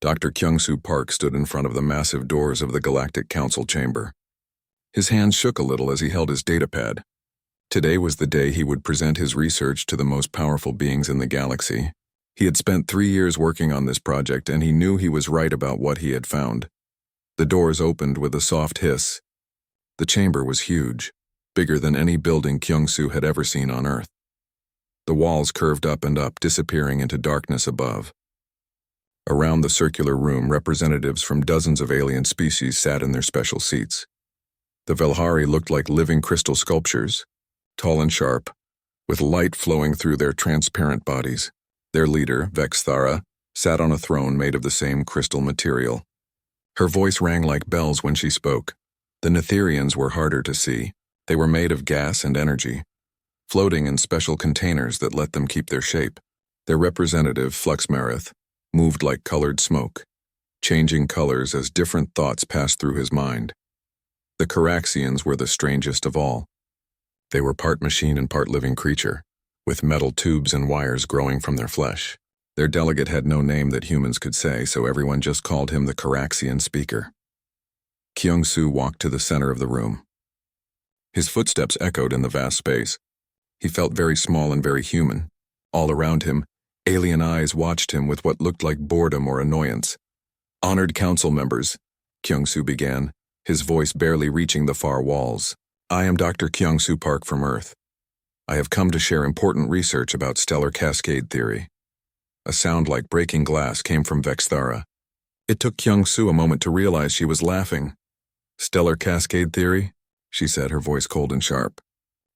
Dr. Kyung-Soo Park stood in front of the massive doors of the Galactic Council chamber. His hands shook a little as he held his datapad. Today was the day he would present his research to the most powerful beings in the galaxy. He had spent 3 years working on this project, and he knew he was right about what he had found. The doors opened with a soft hiss. The chamber was huge, bigger than any building Kyung-Soo had ever seen on Earth. The walls curved up and up, disappearing into darkness above. Around the circular room, representatives from dozens of alien species sat in their special seats. The Velhari looked like living crystal sculptures, tall and sharp, with light flowing through their transparent bodies. Their leader, Vexthara, sat on a throne made of the same crystal material. Her voice rang like bells when she spoke. The Netherians were harder to see. They were made of gas and energy, floating in special containers that let them keep their shape. Their representative, Fluxmarith, moved like colored smoke, changing colors as different thoughts passed through his mind. The Caraxians were the strangest of all. They were part machine and part living creature, with metal tubes and wires growing from their flesh. Their delegate had no name that humans could say, so everyone just called him the Caraxian speaker. Kyung-Soo walked to the center of the room. His footsteps echoed in the vast space. He felt very small and very human. All around him, alien eyes watched him with what looked like boredom or annoyance. "Honored council members," Kyung-Soo began, his voice barely reaching the far walls. "I am Dr. Kyung-Soo Park from Earth. I have come to share important research about stellar cascade theory." A sound like breaking glass came from Vexthara. It took Kyung-Soo a moment to realize she was laughing. "Stellar cascade theory?" she said, her voice cold and sharp.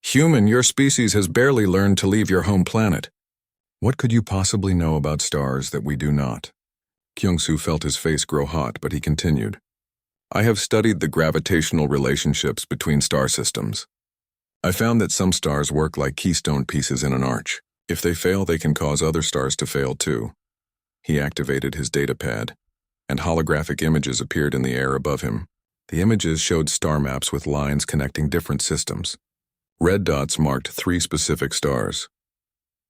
"Human, your species has barely learned to leave your home planet. What could you possibly know about stars that we do not?" Kyung-Soo felt his face grow hot, but he continued. "I have studied the gravitational relationships between star systems. I found that some stars work like keystone pieces in an arch. If they fail, they can cause other stars to fail too." He activated his datapad, and holographic images appeared in the air above him. The images showed star maps with lines connecting different systems. Red dots marked 3 specific stars.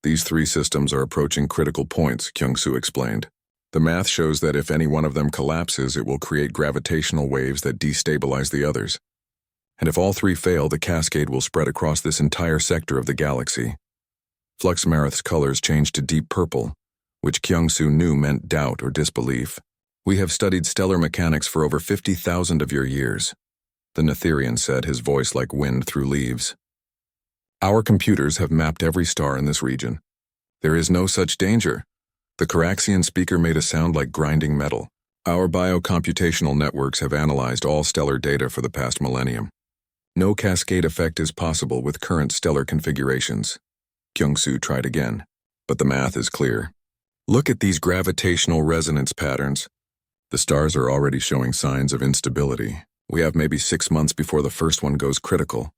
"These 3 systems are approaching critical points," Kyung-Soo explained. "The math shows that if any one of them collapses, it will create gravitational waves that destabilize the others. And if all 3 fail, the cascade will spread across this entire sector of the galaxy." Fluxmarith's colors changed to deep purple, which Kyung-Soo knew meant doubt or disbelief. "We have studied stellar mechanics for over 50,000 of your years," the Netherian said, his voice like wind through leaves. "Our computers have mapped every star in this region. There is no such danger." The Caraxian speaker made a sound like grinding metal. "Our biocomputational networks have analyzed all stellar data for the past millennium. No cascade effect is possible with current stellar configurations." Kyung-Soo tried again, but the math is clear. "Look at these gravitational resonance patterns. The stars are already showing signs of instability. We have maybe 6 months before the first one goes critical."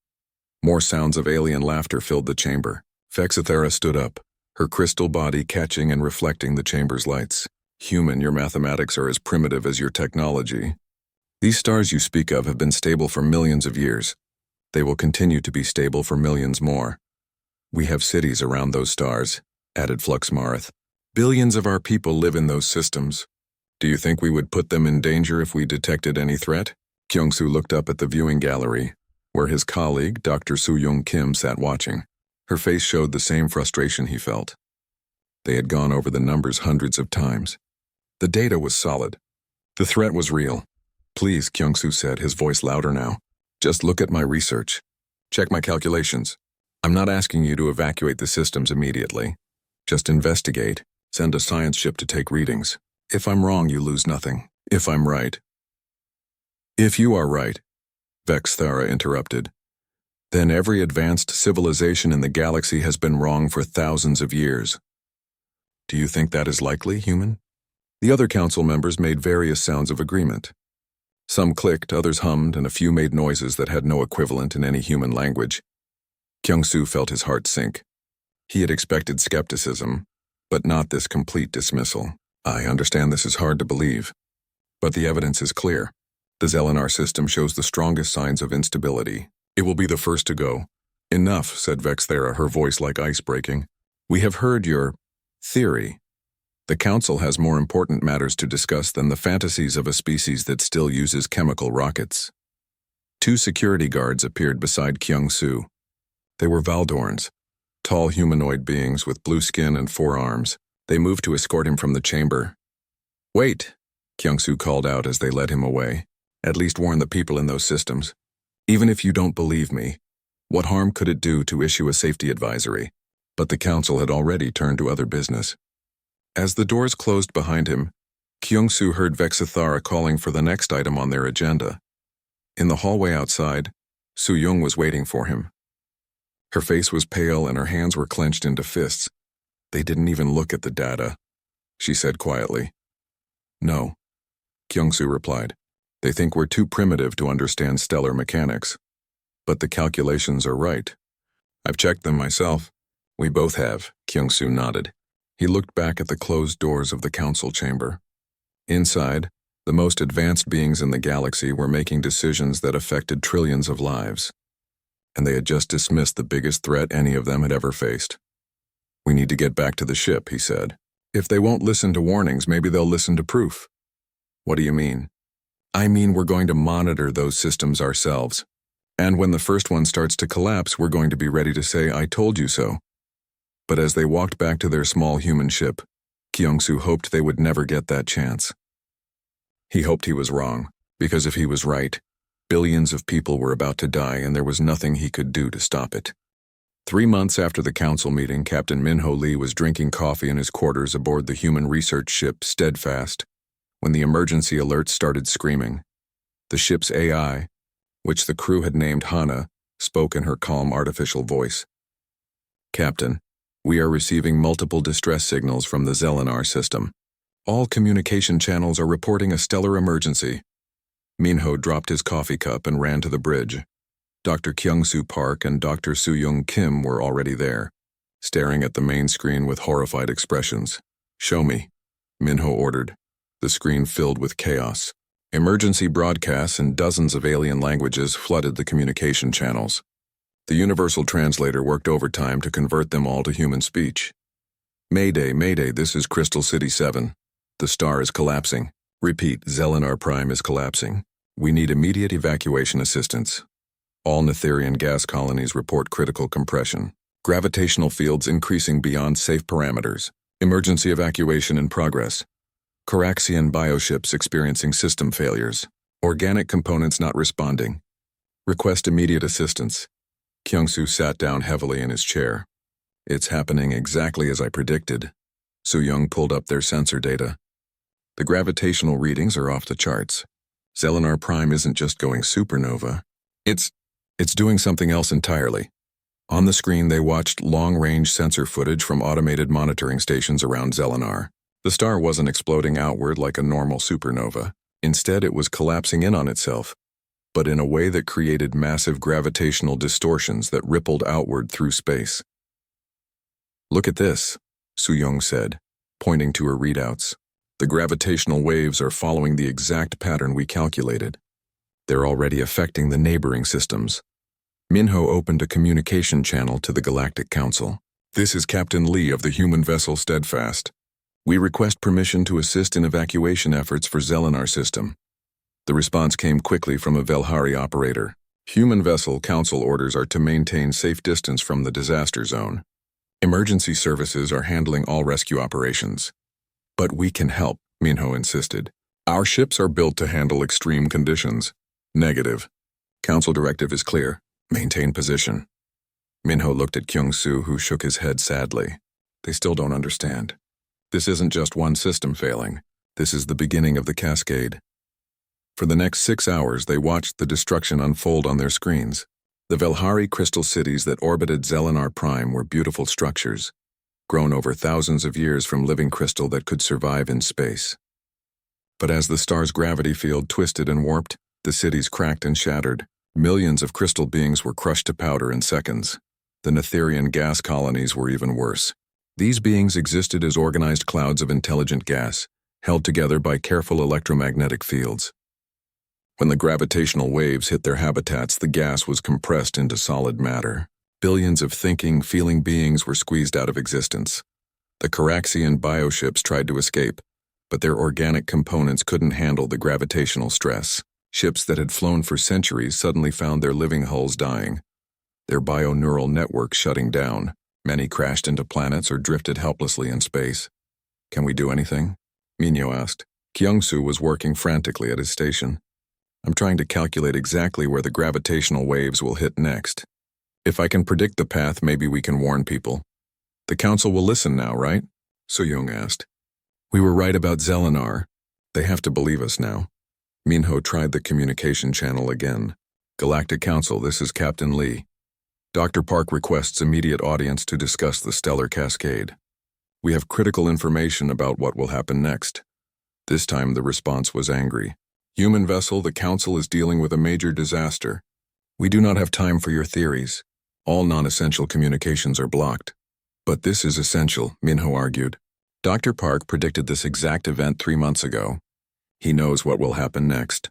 More sounds of alien laughter filled the chamber. Vexthara stood up, her crystal body catching and reflecting the chamber's lights. "Human, your mathematics are as primitive as your technology. These stars you speak of have been stable for millions of years. They will continue to be stable for millions more. We have cities around those stars," added Fluxmarith. "Billions of our people live in those systems. Do you think we would put them in danger if we detected any threat?" Kyung-Soo looked up at the viewing gallery, where his colleague, Dr. Soo-Young Kim, sat watching. Her face showed the same frustration he felt. They had gone over the numbers hundreds of times. The data was solid. The threat was real. "Please," Kyung-Soo said, his voice louder now. "Just look at my research. Check my calculations. I'm not asking you to evacuate the systems immediately. Just investigate. Send a science ship to take readings. If I'm wrong, you lose nothing. If I'm right." "If you are right," Vexthara interrupted, "then every advanced civilization in the galaxy has been wrong for thousands of years." "Do you think that is likely, human?" The other council members made various sounds of agreement. Some clicked, others hummed, and a few made noises that had no equivalent in any human language. Kyung-Soo felt his heart sink. He had expected skepticism, but not this complete dismissal. "I understand this is hard to believe, but the evidence is clear. The Zelinar system shows the strongest signs of instability. It will be the first to go." "Enough," said Vexthara, her voice like ice breaking. "We have heard your theory. The Council has more important matters to discuss than the fantasies of a species that still uses chemical rockets. Two security guards appeared beside Kyung-soo. They were Valdorns, tall humanoid beings with blue skin and 4 arms. They moved to escort him from the chamber. "Wait," Kyung-soo called out as they led him away. "At least warn the people in those systems. Even if you don't believe me, what harm could it do to issue a safety advisory?" But the Council had already turned to other business. As the doors closed behind him, Kyung-soo heard Vexithara calling for the next item on their agenda. In the hallway outside, Soo-young was waiting for him. Her face was pale and her hands were clenched into fists. "They didn't even look at the data," she said quietly. "No," Kyung-soo replied. "They think we're too primitive to understand stellar mechanics. But the calculations are right. I've checked them myself." "We both have," Kyung-soo nodded. He looked back at the closed doors of the council chamber. Inside, the most advanced beings in the galaxy were making decisions that affected trillions of lives. And they had just dismissed the biggest threat any of them had ever faced. "We need to get back to the ship," he said. "If they won't listen to warnings, maybe they'll listen to proof." "What do you mean?" "I mean we're going to monitor those systems ourselves. And when the first one starts to collapse, we're going to be ready to say, 'I told you so.'" But as they walked back to their small human ship, Kyung-soo hoped they would never get that chance. He hoped he was wrong, because if he was right, billions of people were about to die and there was nothing he could do to stop it. 3 months after the council meeting, Captain Min-ho Lee was drinking coffee in his quarters aboard the human research ship Steadfast when the emergency alert started screaming. The ship's AI, which the crew had named Hana, spoke in her calm artificial voice. "Captain, we are receiving multiple distress signals from the Zelenar system. All communication channels are reporting a stellar emergency." Minho dropped his coffee cup and ran to the bridge. Dr. Kyung-soo Park and Dr. Soo-young Kim were already there, staring at the main screen with horrified expressions. "Show me," Minho ordered. The screen filled with chaos. Emergency broadcasts in dozens of alien languages flooded the communication channels. The universal translator worked overtime to convert them all to human speech. "Mayday, Mayday, this is Crystal City 7. The star is collapsing. Repeat, Zelenar Prime is collapsing. We need immediate evacuation assistance. All Netherian gas colonies report critical compression. Gravitational fields increasing beyond safe parameters. Emergency evacuation in progress. Coraxian bioships experiencing system failures. Organic components not responding. Request immediate assistance." Kyung-soo sat down heavily in his chair. "It's happening exactly as I predicted." Soo-young pulled up their sensor data. "The gravitational readings are off the charts. Zelenar Prime isn't just going supernova. It's doing something else entirely." On the screen they watched long-range sensor footage from automated monitoring stations around Zelenar. The star wasn't exploding outward like a normal supernova. Instead, it was collapsing in on itself, but in a way that created massive gravitational distortions that rippled outward through space. "Look at this," Soo-young said, pointing to her readouts. "The gravitational waves are following the exact pattern we calculated. They're already affecting the neighboring systems." Minho opened a communication channel to the Galactic Council. "This is Captain Lee of the human vessel Steadfast. We request permission to assist in evacuation efforts for Zelenar system." The response came quickly from a Velhari operator. "Human vessel council orders are to maintain safe distance from the disaster zone. Emergency services are handling all rescue operations." "But we can help," Minho insisted. "Our ships are built to handle extreme conditions." "Negative. Council directive is clear. Maintain position." Minho looked at Kyung-soo, who shook his head sadly. "They still don't understand. This isn't just one system failing. This is the beginning of the cascade." For the next 6 hours, they watched the destruction unfold on their screens. The Velhari crystal cities that orbited Zelenar Prime were beautiful structures, grown over thousands of years from living crystal that could survive in space. But as the star's gravity field twisted and warped, the cities cracked and shattered. Millions of crystal beings were crushed to powder in seconds. The Netherian gas colonies were even worse. These beings existed as organized clouds of intelligent gas, held together by careful electromagnetic fields. When the gravitational waves hit their habitats, the gas was compressed into solid matter. Billions of thinking, feeling beings were squeezed out of existence. The Caraxian bioships tried to escape, but their organic components couldn't handle the gravitational stress. Ships that had flown for centuries suddenly found their living hulls dying, their bioneural networks shutting down. Many crashed into planets or drifted helplessly in space. "Can we do anything?" Minho asked. Kyung-soo was working frantically at his station. "I'm trying to calculate exactly where the gravitational waves will hit next. If I can predict the path, maybe we can warn people." "The council will listen now, right?" So-young asked. "We were right about Zelenar. They have to believe us now." Minho tried the communication channel again. "Galactic Council, this is Captain Lee. Dr. Park requests immediate audience to discuss the stellar cascade. We have critical information about what will happen next." This time the response was angry. "Human vessel, the Council is dealing with a major disaster. We do not have time for your theories. All non-essential communications are blocked." "But this is essential," Minho argued. "Dr. Park predicted this exact event 3 months ago. He knows what will happen next.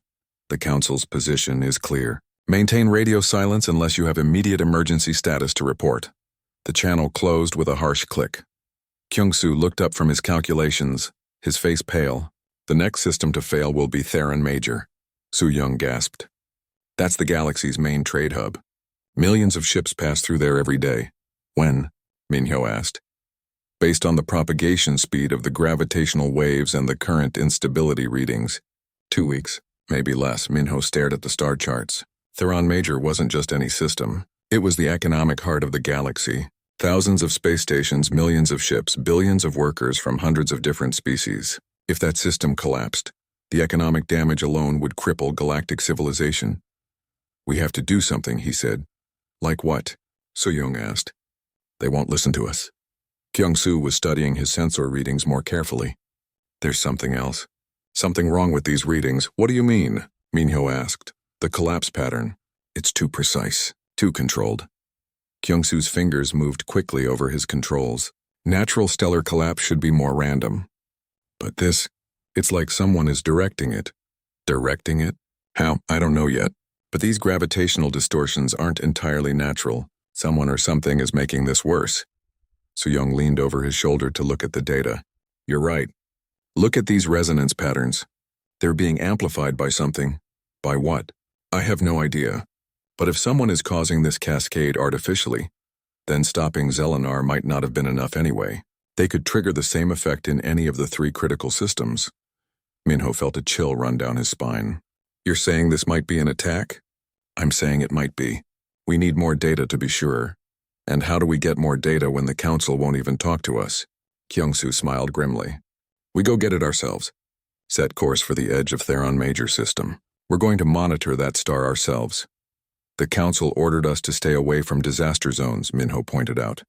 The Council's position is clear. Maintain radio silence unless you have immediate emergency status to report." The channel closed with a harsh click. Kyung-soo looked up from his calculations, his face pale. "The next system to fail will be Theron Major." So-young gasped. "That's the galaxy's main trade hub. Millions of ships pass through there every day." "When?" Minho asked. "Based on the propagation speed of the gravitational waves and the current instability readings. 2 weeks, maybe less." Minho stared at the star charts. Theron Major wasn't just any system. It was the economic heart of the galaxy. Thousands of space stations, millions of ships, billions of workers from hundreds of different species. If that system collapsed, the economic damage alone would cripple galactic civilization. "We have to do something," he said. "Like what?" So-young asked. "They won't listen to us." Kyung-soo was studying his sensor readings more carefully. "There's something else. Something wrong with these readings." "What do you mean?" Minho asked. "The collapse pattern. It's too precise, too controlled." Kyung-soo's fingers moved quickly over his controls. Natural stellar collapse should be more random. But this, it's like someone is directing it. Directing it? How? I don't know yet. But these gravitational distortions aren't entirely natural. Someone or something is making this worse. So-young leaned over his shoulder to look at the data. "You're right. Look at these resonance patterns. They're being amplified by something. By what? I have no idea. But if someone is causing this cascade artificially, then stopping Zelenar might not have been enough anyway. They could trigger the same effect in any of the 3 critical systems." Minho felt a chill run down his spine. "You're saying this might be an attack?" "I'm saying it might be. We need more data to be sure. And how do we get more data when the Council won't even talk to us?" Kyung-soo smiled grimly. "We go get it ourselves. Set course for the edge of Theron Major system. We're going to monitor that star ourselves." "The Council ordered us to stay away from disaster zones," Minho pointed out.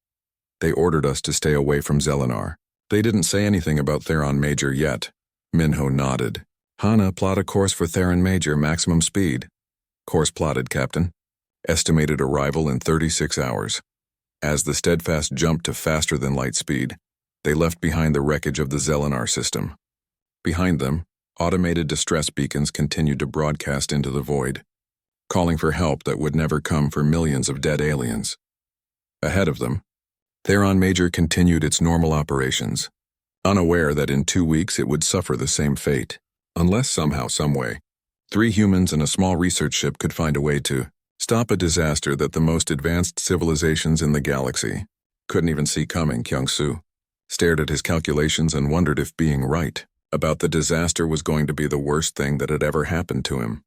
"They ordered us to stay away from Zelenar. They didn't say anything about Theron Major yet." Minho nodded. "Hana, plot a course for Theron Major, maximum speed." "Course plotted, Captain. Estimated arrival in 36 hours. As the Steadfast jumped to faster than light speed, they left behind the wreckage of the Zelenar system. Behind them, automated distress beacons continued to broadcast into the void, calling for help that would never come for millions of dead aliens. Ahead of them, Theron Major continued its normal operations, unaware that in 2 weeks it would suffer the same fate, unless somehow, someway, 3 humans and a small research ship could find a way to stop a disaster that the most advanced civilizations in the galaxy couldn't even see coming. Kyung-soo stared at his calculations and wondered if being right about the disaster was going to be the worst thing that had ever happened to him.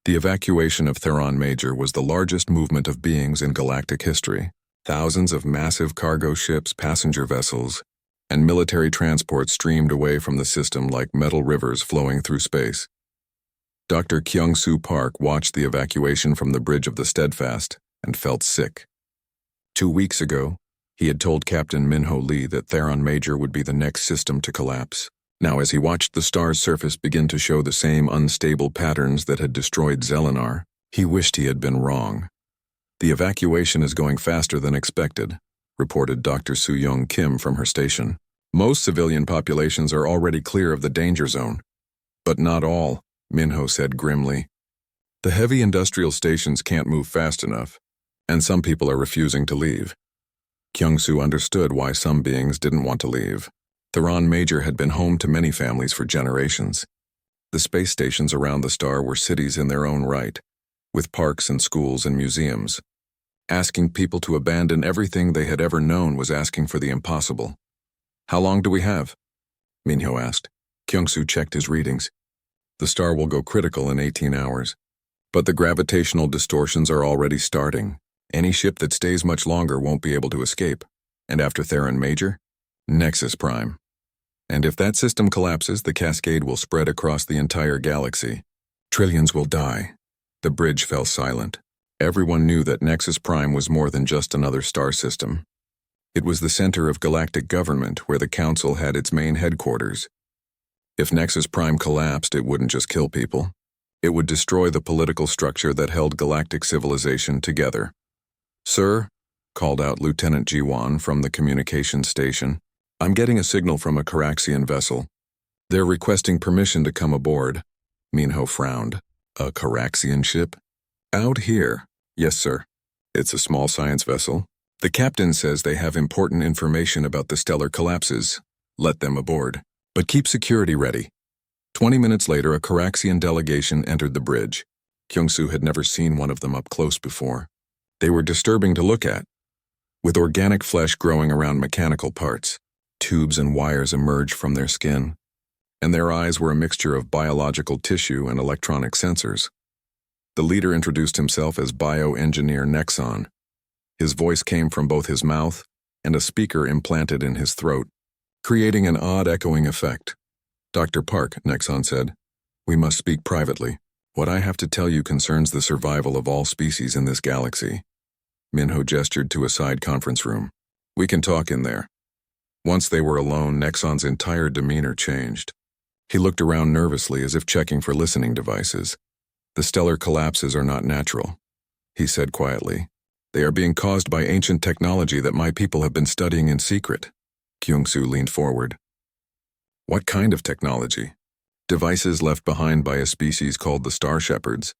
The evacuation of Theron Major was the largest movement of beings in galactic history. Thousands of massive cargo ships, passenger vessels, and military transports streamed away from the system like metal rivers flowing through space. Dr. Kyung-soo Park watched the evacuation from the bridge of the Steadfast and felt sick. 2 weeks ago, he had told Captain Minho Lee that Theron Major would be the next system to collapse. Now, as he watched the star's surface begin to show the same unstable patterns that had destroyed Zelenar, he wished he had been wrong. "The evacuation is going faster than expected," reported Dr. Soo-young Kim from her station. "Most civilian populations are already clear of the danger zone." "But not all," Minho said grimly. "The heavy industrial stations can't move fast enough, and some people are refusing to leave." Kyung-soo understood why some beings didn't want to leave. Theron Major had been home to many families for generations. The space stations around the star were cities in their own right, with parks and schools and museums. Asking people to abandon everything they had ever known was asking for the impossible. "How long do we have?" Minho asked. Kyung-soo checked his readings. "The star will go critical in 18 hours. But the gravitational distortions are already starting. Any ship that stays much longer won't be able to escape. And after Theron Major? Nexus Prime. And if that system collapses, the cascade will spread across the entire galaxy. Trillions will die." The bridge fell silent. Everyone knew that Nexus Prime was more than just another star system. It was the center of galactic government where the Council had its main headquarters. If Nexus Prime collapsed, it wouldn't just kill people. It would destroy the political structure that held galactic civilization together. "Sir," called out Lieutenant Ji-won from the communications station, "I'm getting a signal from a Caraxian vessel. They're requesting permission to come aboard." Minho frowned. "A Caraxian ship?" "Out here." "Yes, sir. It's a small science vessel. The captain says they have important information about the stellar collapses. Let them aboard. But keep security ready." 20 minutes later, a Caraxian delegation entered the bridge. Kyung-soo had never seen one of them up close before. They were disturbing to look at. With organic flesh growing around mechanical parts, tubes and wires emerged from their skin, and their eyes were a mixture of biological tissue and electronic sensors. The leader introduced himself as bioengineer Nexon. His voice came from both his mouth and a speaker implanted in his throat, creating an odd echoing effect. "Dr. Park," Nexon said, "we must speak privately. What I have to tell you concerns the survival of all species in this galaxy." Minho gestured to a side conference room. "We can talk in there." Once they were alone, Nexon's entire demeanor changed. He looked around nervously as if checking for listening devices. "The stellar collapses are not natural," he said quietly. "They are being caused by ancient technology that my people have been studying in secret." Kyung-soo leaned forward. "What kind of technology?" "Devices left behind by a species called the Star Shepherds.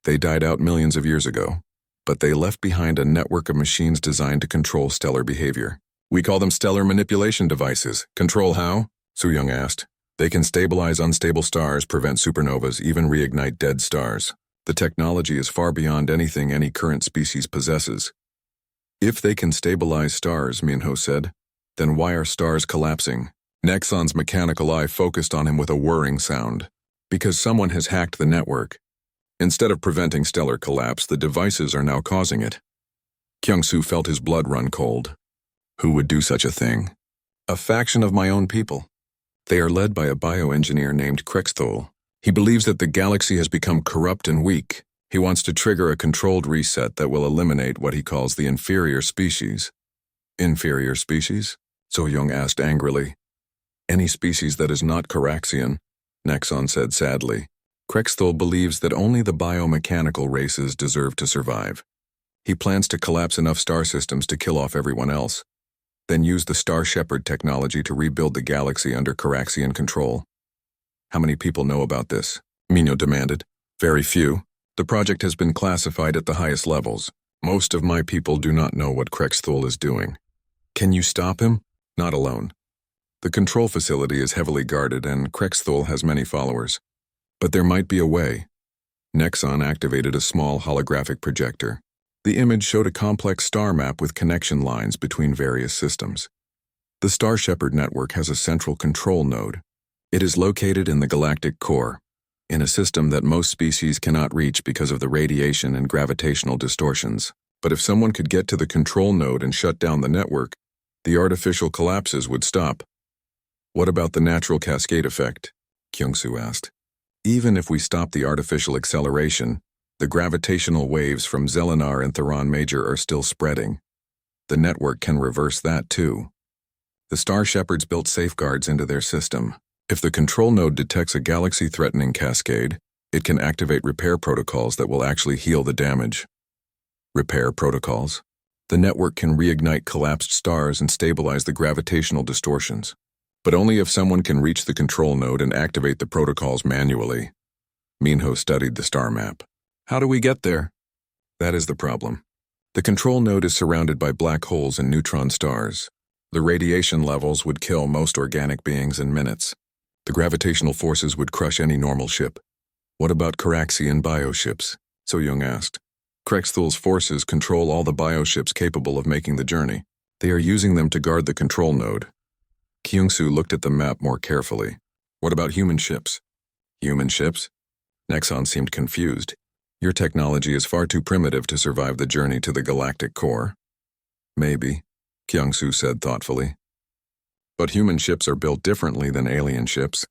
They died out millions of years ago, but they left behind a network of machines designed to control stellar behavior. We call them stellar manipulation devices. Control how?" Soo-young asked. "They can stabilize unstable stars, prevent supernovas, even reignite dead stars. The technology is far beyond anything any current species possesses." "If they can stabilize stars," Minho said, "then why are stars collapsing?" Nexon's mechanical eye focused on him with a whirring sound. "Because someone has hacked the network. Instead of preventing stellar collapse, the devices are now causing it." Kyung-soo felt his blood run cold. "Who would do such a thing?" "A faction of my own people. They are led by a bioengineer named Krexthol. He believes that the galaxy has become corrupt and weak. He wants to trigger a controlled reset that will eliminate what he calls the inferior species." "Inferior species?" So-young asked angrily. "Any species that is not Caraxian," Nexon said sadly. "Krexthol believes that only the biomechanical races deserve to survive. He plans to collapse enough star systems to kill off everyone else, then use the Star Shepherd technology to rebuild the galaxy under Caraxian control." "How many people know about this?" Minho demanded. "Very few. The project has been classified at the highest levels. Most of my people do not know what Krexthol is doing." "Can you stop him?" "Not alone. The control facility is heavily guarded and Krexthol has many followers. But there might be a way." Nexon activated a small holographic projector. The image showed a complex star map with connection lines between various systems. The Star Shepherd network has a central control node. It is located in the galactic core, in a system that most species cannot reach because of the radiation and gravitational distortions. But if someone could get to the control node and shut down the network, the artificial collapses would stop. "What about the natural cascade effect?" Kyung-soo asked. "Even if we stop the artificial acceleration, the gravitational waves from Zelenar and Theron Major are still spreading. The network can reverse that too. The Star Shepherds built safeguards into their system. If the control node detects a galaxy-threatening cascade, it can activate repair protocols that will actually heal the damage." "Repair protocols?" "The network can reignite collapsed stars and stabilize the gravitational distortions. But only if someone can reach the control node and activate the protocols manually." Minho studied the star map. "How do we get there?" "That is the problem. The control node is surrounded by black holes and neutron stars. The radiation levels would kill most organic beings in minutes. The gravitational forces would crush any normal ship. What about Caraxian bioships? So Jung asked. Krexthul's forces control all the bioships capable of making the journey. They are using them to guard the control node. Kyung-soo looked at the map more carefully. What about human ships? Human ships? Nexon seemed confused. Your technology is far too primitive to survive the journey to the galactic core. Maybe, Kyung-soo said thoughtfully. But human ships are built differently than alien ships.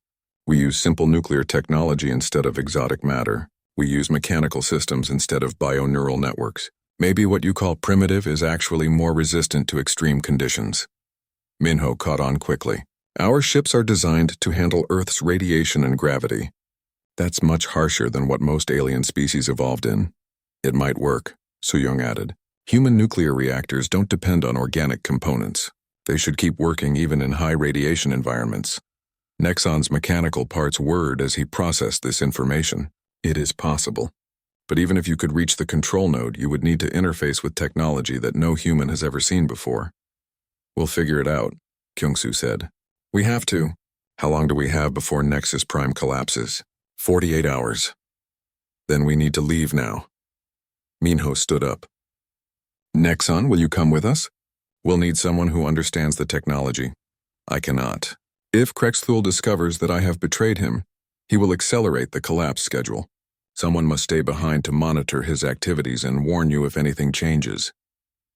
We use simple nuclear technology instead of exotic matter. We use mechanical systems instead of bioneural networks. Maybe what you call primitive is actually more resistant to extreme conditions. Minho caught on quickly. Our ships are designed to handle Earth's radiation and gravity. That's much harsher than what most alien species evolved in. It might work, Soo-young added. Human nuclear reactors don't depend on organic components. They should keep working even in high radiation environments. Nexon's mechanical parts whirred as he processed this information. It is possible. But even if you could reach the control node, you would need to interface with technology that no human has ever seen before. We'll figure it out, Kyung-soo said. We have to. How long do we have before Nexus Prime collapses? 48 hours. Then we need to leave now. Minho stood up. Nexon, will you come with us? We'll need someone who understands the technology. I cannot. If Krexthul discovers that I have betrayed him, he will accelerate the collapse schedule. Someone must stay behind to monitor his activities and warn you if anything changes.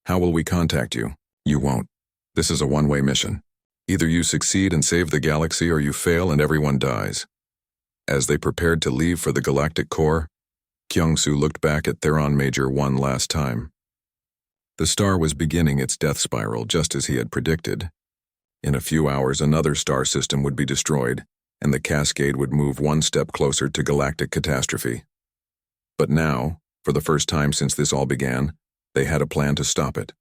How will we contact you? You won't. This is a one-way mission. Either you succeed and save the galaxy or you fail and everyone dies. As they prepared to leave for the galactic core, Kyung-soo looked back at Theron Major one last time. The star was beginning its death spiral just as he had predicted. In a few hours, another star system would be destroyed, and the cascade would move one step closer to galactic catastrophe. But now, for the first time since this all began, they had a plan to stop it.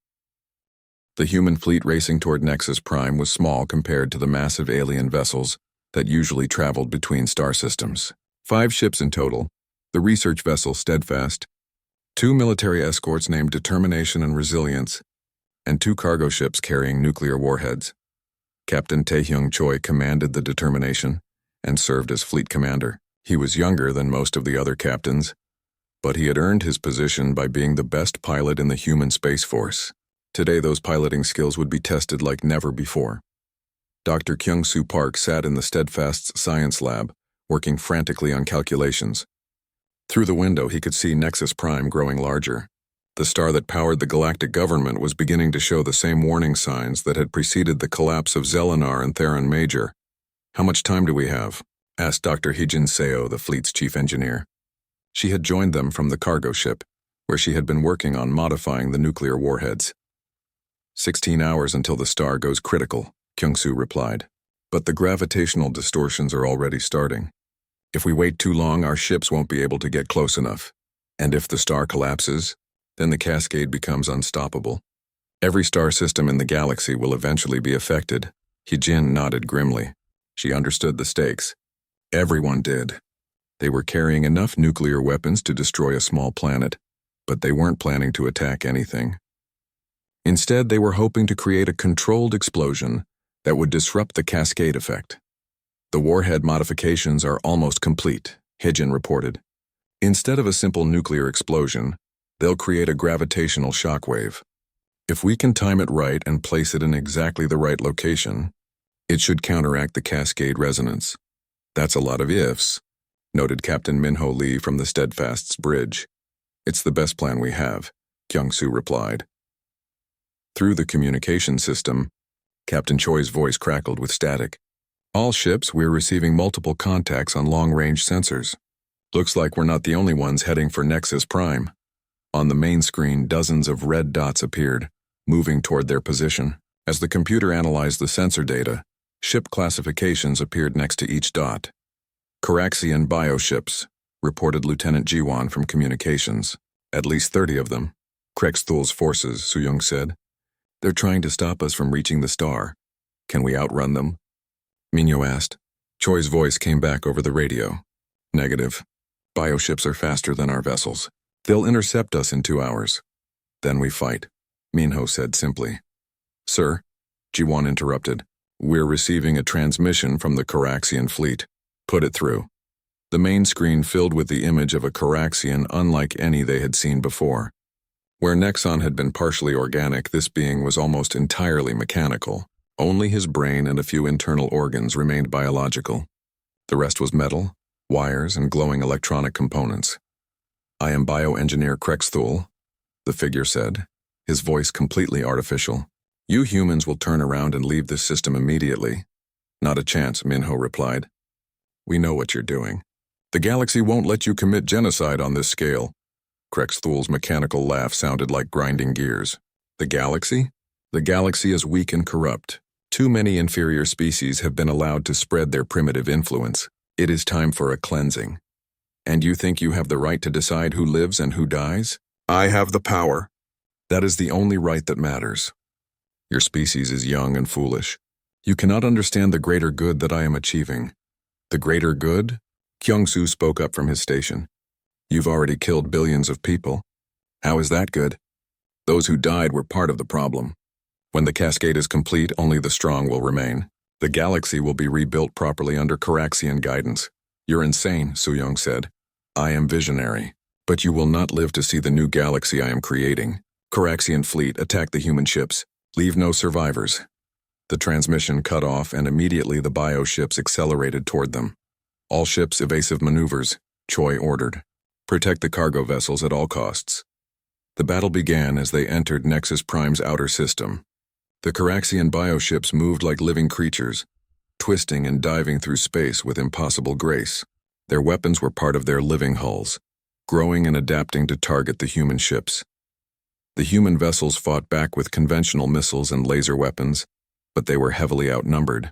The human fleet racing toward Nexus Prime was small compared to the massive alien vessels that usually traveled between star systems. 5 ships in total, the research vessel Steadfast, 2 military escorts named Determination and Resilience, and 2 cargo ships carrying nuclear warheads. Captain Taehyung Choi commanded the Determination and served as fleet commander. He was younger than most of the other captains, but he had earned his position by being the best pilot in the human Space Force. Today those piloting skills would be tested like never before. Dr. Kyung-soo Park sat in the Steadfast's science lab, working frantically on calculations. Through the window he could see Nexus Prime growing larger. The star that powered the galactic government was beginning to show the same warning signs that had preceded the collapse of Zelenar and Theron Major. How much time do we have? Asked Dr. Hijin Seo, the fleet's chief engineer. She had joined them from the cargo ship, where she had been working on modifying the nuclear warheads. 16 hours until the star goes critical, Kyung-soo replied. But the gravitational distortions are already starting. If we wait too long, our ships won't be able to get close enough. And if the star collapses, then the cascade becomes unstoppable. Every star system in the galaxy will eventually be affected. Hijin nodded grimly. She understood the stakes. Everyone did. They were carrying enough nuclear weapons to destroy a small planet, but they weren't planning to attack anything. Instead, they were hoping to create a controlled explosion that would disrupt the cascade effect. The warhead modifications are almost complete, Hijin reported. Instead of a simple nuclear explosion, they'll create a gravitational shockwave. If we can time it right and place it in exactly the right location, it should counteract the cascade resonance. That's a lot of ifs, noted Captain Minho Lee from the Steadfast's bridge. It's the best plan we have, Kyung-soo replied. Through the communication system, Captain Choi's voice crackled with static. All ships, we're receiving multiple contacts on long-range sensors. Looks like we're not the only ones heading for Nexus Prime. On the main screen, dozens of red dots appeared, moving toward their position. As the computer analyzed the sensor data, ship classifications appeared next to each dot. Caraxian bioships, reported Lieutenant Jiwon from communications. At least 30 of them. Krexthul's forces, Soo-young said. They're trying to stop us from reaching the star. Can we outrun them? Minho asked. Choi's voice came back over the radio. Negative. Bioships are faster than our vessels. They'll intercept us in 2 hours. Then we fight, Minho said simply. Sir, Jiwon interrupted. We're receiving a transmission from the Caraxian fleet. Put it through. The main screen filled with the image of a Caraxian unlike any they had seen before. Where Nexon had been partially organic, this being was almost entirely mechanical. Only his brain and a few internal organs remained biological. The rest was metal, wires, and glowing electronic components. I am bioengineer Krexthul, the figure said, his voice completely artificial. You humans will turn around and leave this system immediately. Not a chance, Minho replied. We know what you're doing. The galaxy won't let you commit genocide on this scale. Krexthul's mechanical laugh sounded like grinding gears. The galaxy? The galaxy is weak and corrupt. Too many inferior species have been allowed to spread their primitive influence. It is time for a cleansing. And you think you have the right to decide who lives and who dies? I have the power. That is the only right that matters. Your species is young and foolish. You cannot understand the greater good that I am achieving. The greater good? Kyung-soo spoke up from his station. You've already killed billions of people. How is that good? Those who died were part of the problem. When the cascade is complete, only the strong will remain. The galaxy will be rebuilt properly under Caraxian guidance. You're insane, Soo-young said. I am visionary. But you will not live to see the new galaxy I am creating. Caraxian fleet, attack the human ships. Leave no survivors. The transmission cut off and immediately the bioships accelerated toward them. All ships evasive maneuvers, Choi ordered. Protect the cargo vessels at all costs. The battle began as they entered Nexus Prime's outer system. The Caraxian bioships moved like living creatures, twisting and diving through space with impossible grace. Their weapons were part of their living hulls, growing and adapting to target the human ships. The human vessels fought back with conventional missiles and laser weapons, but they were heavily outnumbered.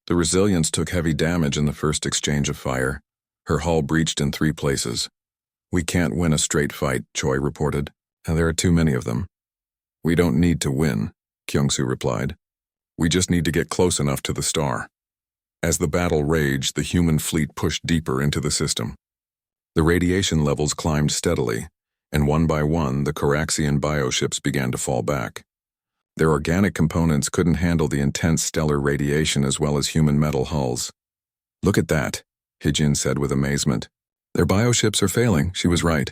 The Resilience took heavy damage in the first exchange of fire. Her hull breached in 3 places. We can't win a straight fight, Choi reported, and there are too many of them. We don't need to win, Kyung-soo replied. We just need to get close enough to the star. As the battle raged, the human fleet pushed deeper into the system. The radiation levels climbed steadily, and one by one, the Caraxian bioships began to fall back. Their organic components couldn't handle the intense stellar radiation as well as human metal hulls. Look at that, Hijin said with amazement. Their bioships are failing, she was right.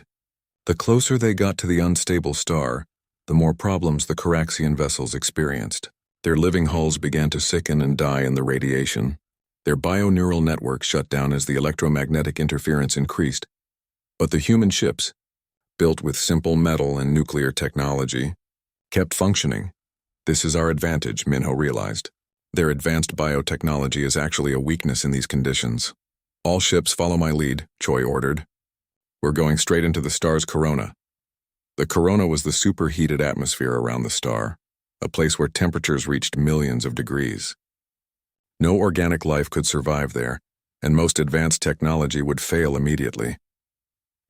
The closer they got to the unstable star, the more problems the Caraxian vessels experienced. Their living hulls began to sicken and die in the radiation. Their bioneural network shut down as the electromagnetic interference increased. But the human ships, built with simple metal and nuclear technology, kept functioning. This is our advantage, Minho realized. Their advanced biotechnology is actually a weakness in these conditions. All ships follow my lead, Choi ordered. We're going straight into the star's corona. The corona was the superheated atmosphere around the star, a place where temperatures reached millions of degrees. No organic life could survive there, and most advanced technology would fail immediately.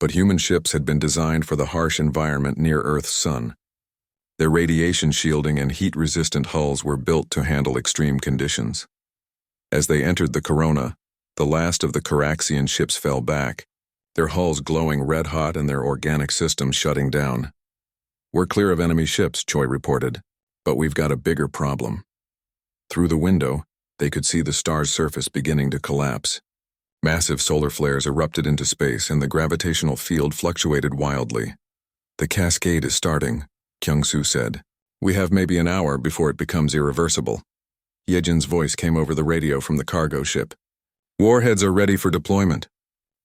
But human ships had been designed for the harsh environment near Earth's sun. Their radiation shielding and heat-resistant hulls were built to handle extreme conditions. As they entered the corona, the last of the Caraxian ships fell back, their hulls glowing red-hot and their organic systems shutting down. We're clear of enemy ships, Choi reported, but we've got a bigger problem. Through the window, they could see the star's surface beginning to collapse. Massive solar flares erupted into space and the gravitational field fluctuated wildly. The cascade is starting, Kyung-soo said. We have maybe an hour before it becomes irreversible. Yejin's voice came over the radio from the cargo ship. Warheads are ready for deployment.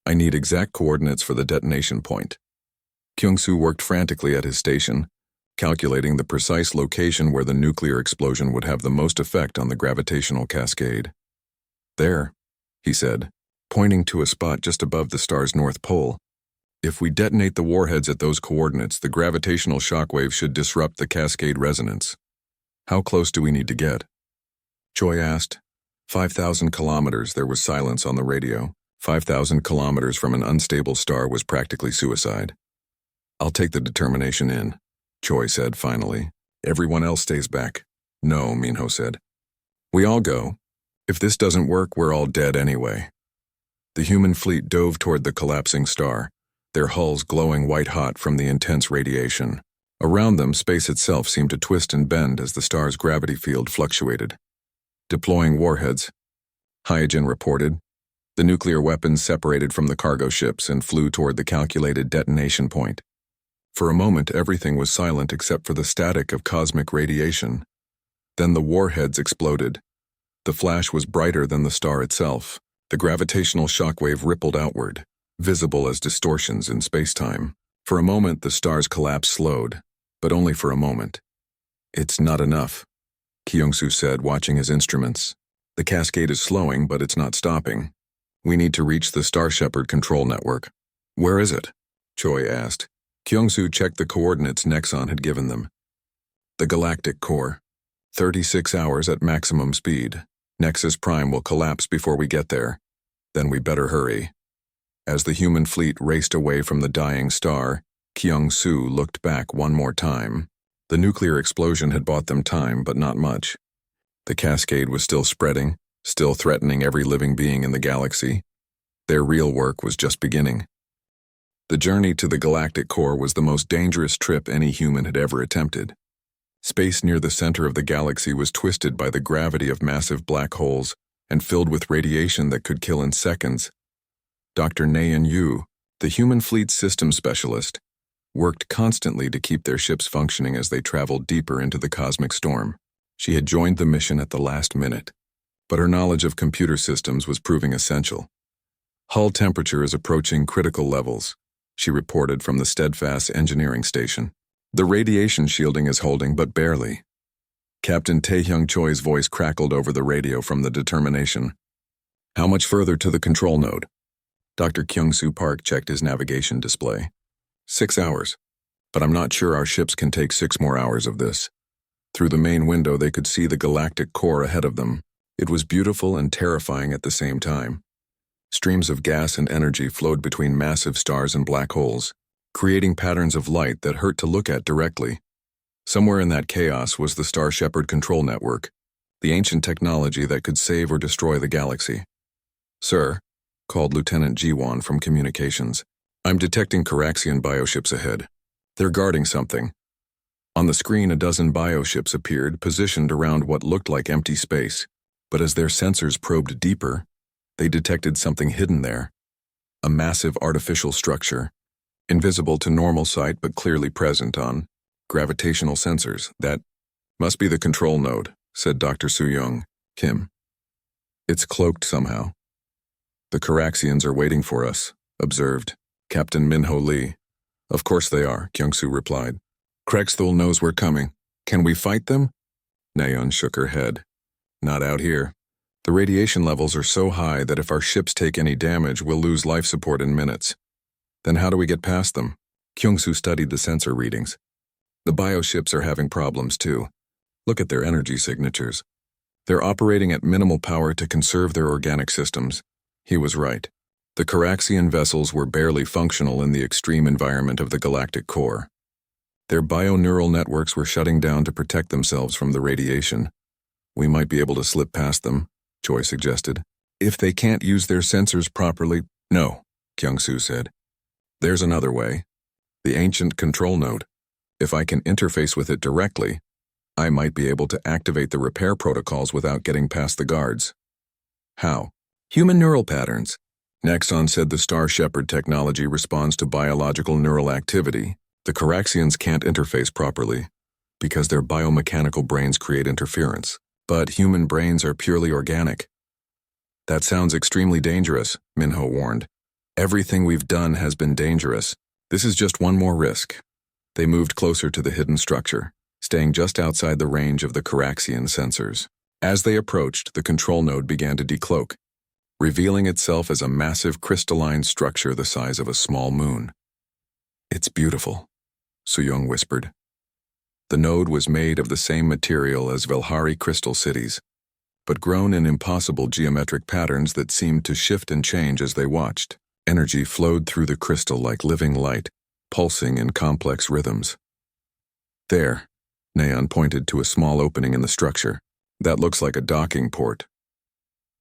I need exact coordinates for the detonation point. Kyung-soo worked frantically at his station, calculating the precise location where the nuclear explosion would have the most effect on the gravitational cascade. There, he said, pointing to a spot just above the star's north pole. If we detonate the warheads at those coordinates, the gravitational shockwave should disrupt the cascade resonance. How close do we need to get? Choi asked. 5,000 kilometers, there was silence on the radio. 5,000 kilometers from an unstable star was practically suicide. I'll take the determination in, Choi said finally. Everyone else stays back. No, Minho said. We all go. If this doesn't work, we're all dead anyway. The human fleet dove toward the collapsing star, their hulls glowing white-hot from the intense radiation. Around them, space itself seemed to twist and bend as the star's gravity field fluctuated. Deploying warheads, Hyojin reported. The nuclear weapons separated from the cargo ships and flew toward the calculated detonation point. For a moment, everything was silent except for the static of cosmic radiation. Then the warheads exploded. The flash was brighter than the star itself. The gravitational shockwave rippled outward, visible as distortions in space-time. For a moment, the star's collapse slowed, but only for a moment. "It's not enough," Kyung-soo said, watching his instruments. "The cascade is slowing, but it's not stopping. We need to reach the Star Shepherd control network." "Where is it?" Choi asked. Kyung-soo checked the coordinates Nexon had given them. "The galactic core. 36 hours at maximum speed. Nexus Prime will collapse before we get there. Then we better hurry." As the human fleet raced away from the dying star, Kyung-soo looked back one more time. The nuclear explosion had bought them time, but not much. The cascade was still spreading, still threatening every living being in the galaxy. Their real work was just beginning. The journey to the galactic core was the most dangerous trip any human had ever attempted. Space near the center of the galaxy was twisted by the gravity of massive black holes and filled with radiation that could kill in seconds. Dr. Naeun Yu, the human fleet systems specialist, worked constantly to keep their ships functioning as they traveled deeper into the cosmic storm. She had joined the mission at the last minute, but her knowledge of computer systems was proving essential. "Hull temperature is approaching critical levels," she reported from the Steadfast engineering station. "The radiation shielding is holding, but barely." Captain Taehyung Choi's voice crackled over the radio from the determination. "How much further to the control node?" Dr. Kyung-soo Park checked his navigation display. 6 hours. But I'm not sure our ships can take 6 more hours of this. Through the main window, they could see the galactic core ahead of them. It was beautiful and terrifying at the same time. Streams of gas and energy flowed between massive stars and black holes, creating patterns of light that hurt to look at directly. Somewhere in that chaos was the Star Shepherd control network, the ancient technology that could save or destroy the galaxy. "Sir," called Lieutenant Ji-won from communications, "I'm detecting Caraxian bioships ahead. They're guarding something." On the screen, a dozen bioships appeared, positioned around what looked like empty space, but as their sensors probed deeper, they detected something hidden there. A massive artificial structure, invisible to normal sight but clearly present on gravitational sensors. "That must be the control node," said Dr. Soo-young Kim. "It's cloaked somehow." "The Caraxians are waiting for us," observed Captain Min-ho Lee. "Of course they are," Kyung-soo replied. "Krexthul knows we're coming. Can we fight them?" Naeun shook her head. "Not out here. The radiation levels are so high that if our ships take any damage, we'll lose life support in minutes." "Then how do we get past them?" Kyung-soo studied the sensor readings. "The bioships are having problems too. Look at their energy signatures. They're operating at minimal power to conserve their organic systems." He was right. The Caraxian vessels were barely functional in the extreme environment of the galactic core. Their bio-neural networks were shutting down to protect themselves from the radiation. "We might be able to slip past them," Choi suggested. "If they can't use their sensors properly—" "No," Kyung-soo said. "There's another way. The ancient control node. If I can interface with it directly, I might be able to activate the repair protocols without getting past the guards." "How?" "Human neural patterns." Nexon said the Star Shepherd technology responds to biological neural activity. The Caraxians can't interface properly, because their biomechanical brains create interference. But human brains are purely organic. "That sounds extremely dangerous," Min-ho warned. "Everything we've done has been dangerous. This is just one more risk." They moved closer to the hidden structure, staying just outside the range of the Caraxian sensors. As they approached, the control node began to decloak, revealing itself as a massive crystalline structure the size of a small moon. "It's beautiful," Soo-young whispered. The node was made of the same material as Velhari crystal cities, but grown in impossible geometric patterns that seemed to shift and change as they watched. Energy flowed through the crystal like living light, pulsing in complex rhythms. "There," Naeun pointed to a small opening in the structure. "That looks like a docking port."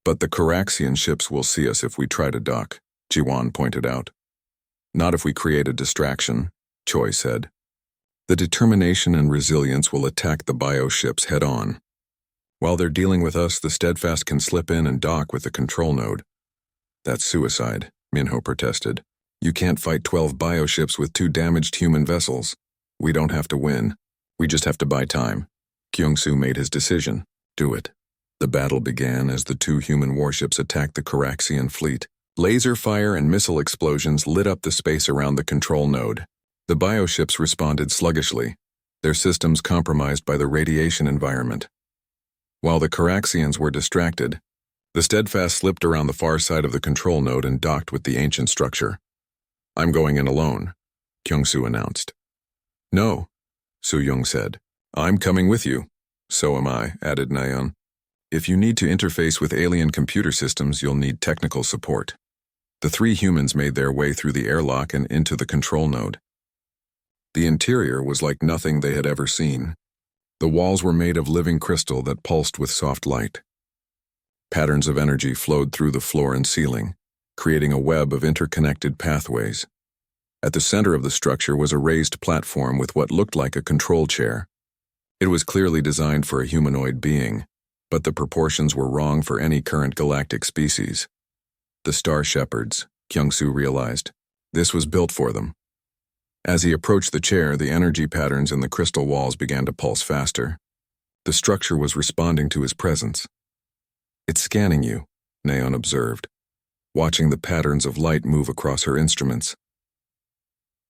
"But the Caraxian ships will see us if we try to dock," Ji-won pointed out. "Not if we create a distraction," Choi said. The determination and resilience will attack the bioships head-on. While they're dealing with us, the Steadfast can slip in and dock with the control node. That's suicide, Minho protested. You can't fight 12 bioships with 2 damaged human vessels. We don't have to win. We just have to buy time. Kyung-soo made his decision. Do it. The battle began as the 2 human warships attacked the Caraxian fleet. Laser fire and missile explosions lit up the space around the control node. The bioships responded sluggishly, their systems compromised by the radiation environment. While the Caraxians were distracted, the Steadfast slipped around the far side of the control node and docked with the ancient structure. I'm going in alone, Kyung-soo announced. No, Soo-young said. I'm coming with you. So am I, added Nayeon. If you need to interface with alien computer systems, you'll need technical support. The 3 humans made their way through the airlock and into the control node. The interior was like nothing they had ever seen. The walls were made of living crystal that pulsed with soft light. Patterns of energy flowed through the floor and ceiling, creating a web of interconnected pathways. At the center of the structure was a raised platform with what looked like a control chair. It was clearly designed for a humanoid being, but the proportions were wrong for any current galactic species. The Star Shepherds, Kyung-soo realized. This was built for them. As he approached the chair, the energy patterns in the crystal walls began to pulse faster. The structure was responding to his presence. It's scanning you, Nayeon observed, watching the patterns of light move across her instruments.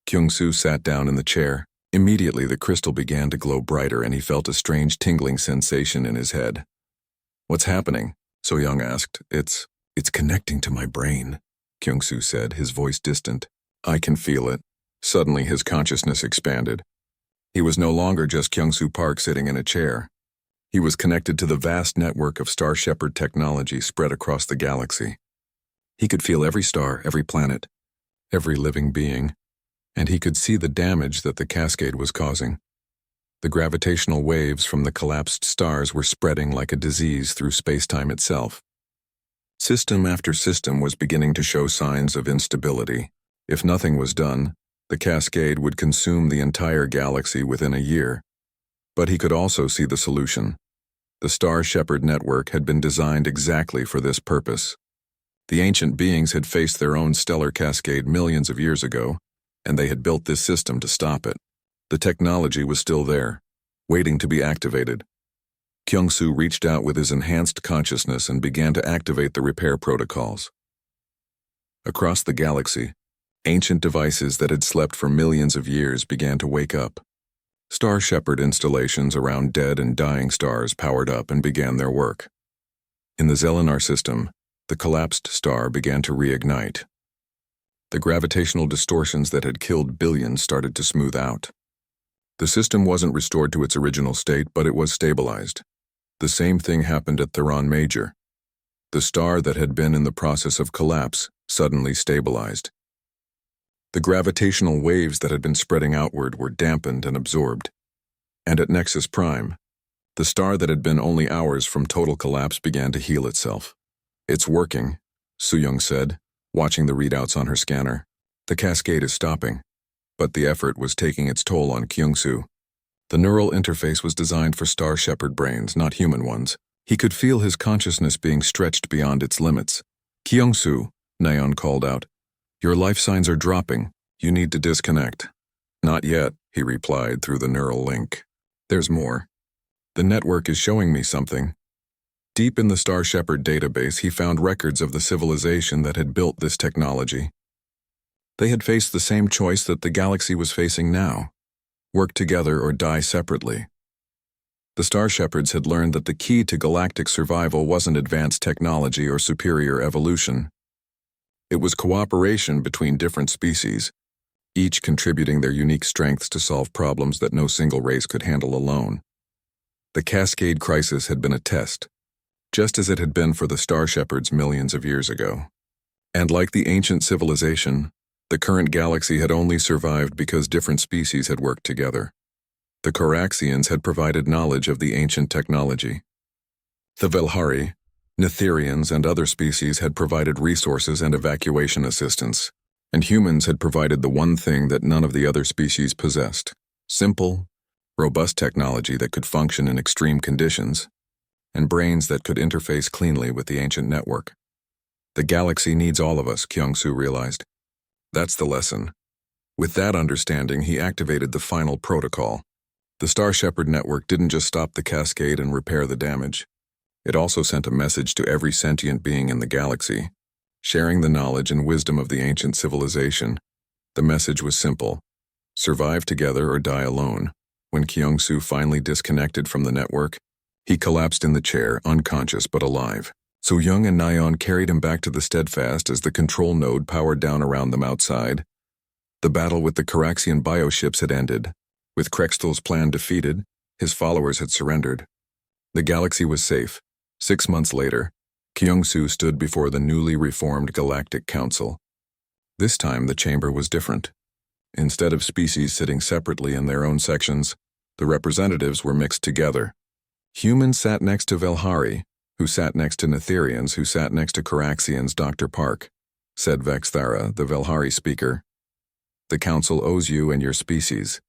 Kyung-soo sat down in the chair. Immediately the crystal began to glow brighter and he felt a strange tingling sensation in his head. What's happening? So-young asked. It's connecting to my brain, Kyung-soo said, his voice distant. I can feel it. Suddenly his consciousness expanded. He was no longer just Kyung-soo Park sitting in a chair. He was connected to the vast network of Star Shepherd technology spread across the galaxy. He could feel every star, every planet, every living being, and he could see the damage that the cascade was causing. The gravitational waves from the collapsed stars were spreading like a disease through space-time itself. System after system was beginning to show signs of instability. If nothing was done, the cascade would consume the entire galaxy within a year. But he could also see the solution. The Star Shepherd network had been designed exactly for this purpose. The ancient beings had faced their own stellar cascade millions of years ago, and they had built this system to stop it. The technology was still there, waiting to be activated. Kyung-soo reached out with his enhanced consciousness and began to activate the repair protocols. Across the galaxy, ancient devices that had slept for millions of years began to wake up. Star Shepherd installations around dead and dying stars powered up and began their work. In the Zelinar system, the collapsed star began to reignite. The gravitational distortions that had killed billions started to smooth out. The system wasn't restored to its original state, but it was stabilized. The same thing happened at Theron Major. The star that had been in the process of collapse suddenly stabilized. The gravitational waves that had been spreading outward were dampened and absorbed. And at Nexus Prime, the star that had been only hours from total collapse began to heal itself. It's working, Soo-young said, watching the readouts on her scanner. The cascade is stopping, but the effort was taking its toll on Kyung-soo. The neural interface was designed for Star Shepherd brains, not human ones. He could feel his consciousness being stretched beyond its limits. Kyung-soo, Nayeon called out. Your life signs are dropping. You need to disconnect. Not yet, he replied through the neural link. There's more. The network is showing me something. Deep in the Star Shepherd database, he found records of the civilization that had built this technology. They had faced the same choice that the galaxy was facing now: work together or die separately. The Star Shepherds had learned that the key to galactic survival wasn't advanced technology or superior evolution. It was cooperation between different species, each contributing their unique strengths to solve problems that no single race could handle alone. The Cascade Crisis had been a test, just as it had been for the Star Shepherds millions of years ago. And like the ancient civilization, the current galaxy had only survived because different species had worked together. The Caraxians had provided knowledge of the ancient technology. The Velhari, Netherians, and other species had provided resources and evacuation assistance, and humans had provided the one thing that none of the other species possessed: Simple, robust technology that could function in extreme conditions, and brains that could interface cleanly with the ancient network. The galaxy needs all of us, Kyung-Soo realized. That's the lesson. With that understanding, he activated the final protocol. The Star Shepherd network didn't just stop the cascade and repair the damage. It also sent a message to every sentient being in the galaxy, sharing the knowledge and wisdom of the ancient civilization. The message was simple: survive together or die alone. When Kyung-Soo finally disconnected from the network, he collapsed in the chair, unconscious but alive. So Young and Nyon carried him back to the Steadfast as the control node powered down around them outside. The battle with the Caraxian bioships had ended. With Krextel's plan defeated, his followers had surrendered. The galaxy was safe. 6 months later, Kyung-Soo stood before the newly reformed Galactic Council. This time the chamber was different. Instead of species sitting separately in their own sections, the representatives were mixed together. Humans sat next to Velhari, who sat next to Netherians, who sat next to Caraxians. Dr. Park, said Vexthara, the Velhari speaker. The council owes you and your species.